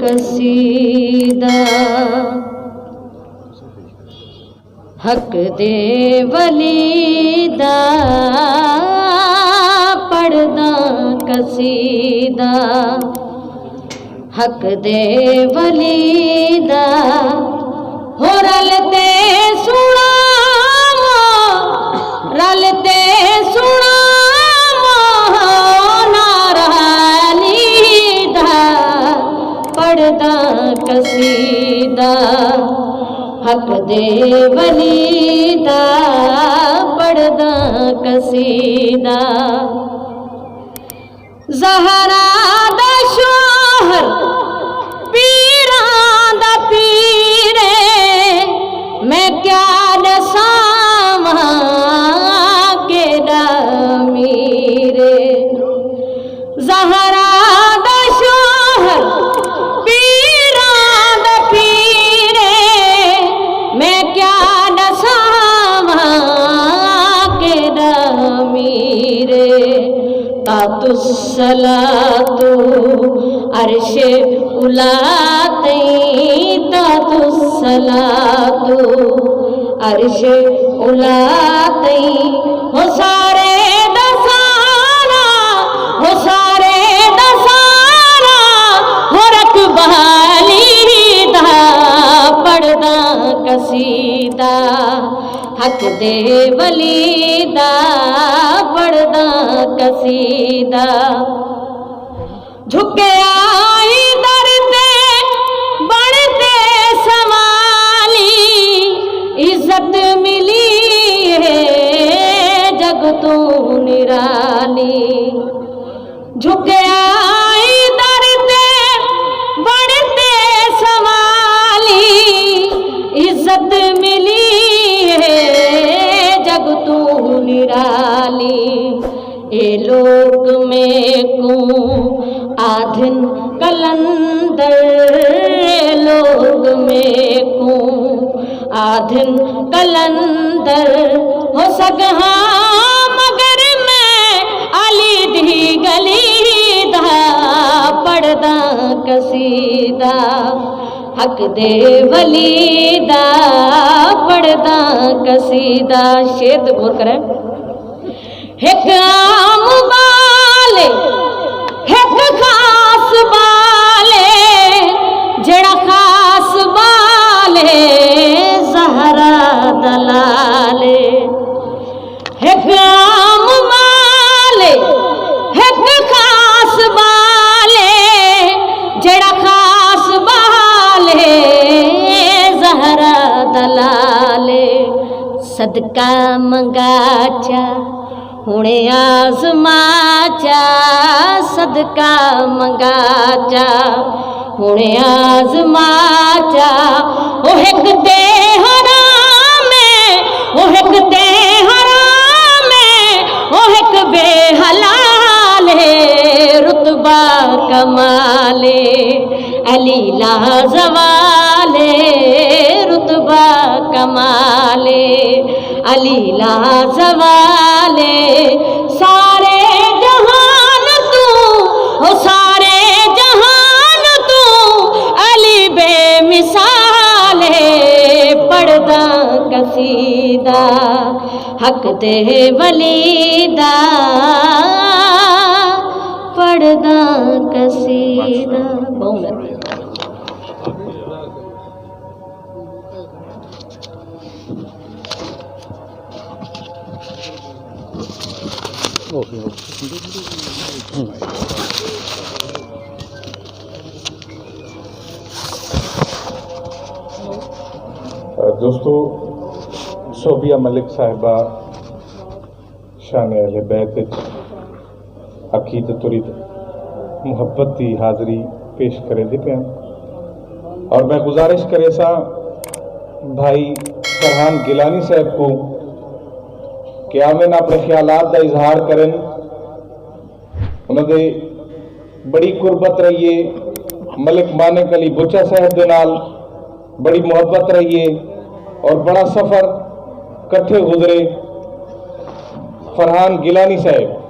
कसीदा हक दे वलीदा पढ़दा कसीदा हक दे वलीदा हो रलते सुना रलते सुना पढ़दा कसीदा हक दे वलीदा पढ़दा कसीदा ज़हरा दा शोहर पीरां दा पीरे मैं क्या दसावां केड़ा मीरे ज़हरा दा शोहर तातुस्सलातु अर्शे उलाते तातुस्सलातु अर्शे उलाते हो सारे दसाना हो सारे दसाना हो रकबालीदा पढ़दा कसीदा हक दे वलीदा पढ़दा कसीदा झुके आई दरते बढ़ते सवाली इज्जत मिली है जग तू निराली झुके आई दरते बढ़ते सवाली इज्जत मिली जग तू निराली ए लोक में को आधिन कलंदर लोक में को आधिन कलंदर हो सकहा मगर मैं अली दी गली दा पढ़दा कसीदा हक दे वलीदा पढ़दा कसीदा शेर गौर करें एक आम बाले एक खास बाले जड़ा खास बाले ज़हरा दलाले एक आम बाले एक खास बाले जड़ा खास बाले ज़हरा दलाले सदका मंगाचा हुणे आज़माचा सदका मंगाचा हुणे आज़माचा ओ हिक ते हराम ओ हिक ते हराम ओ हिक बेहलाल रुतबा कमाले अली ला ज़वाले रुतबा कमाले अली ला ज़वाले सारे जहान तू हो सारे जहान तू अली बेमिसाले पढ़दा कसीदा हक दे वलीदा पढ़दा कसीदा दोस्तों सोबिया मलिक साहिबा शान अहले बैत अकीदत मुहब्बत की हाज़री पेश करे दी पे और मैं गुजारिश करे सा भाई फरहान गिलानी साहब को कि आवें अपने ख्यालात का इजहार करें उन्होंने बड़ी कुर्बत रही है मलिक मानिक अली बुचा साहब के नाल बड़ी मुहब्बत रही है और बड़ा सफ़र कट्ठे गुजरे फरहान गिलानी साहब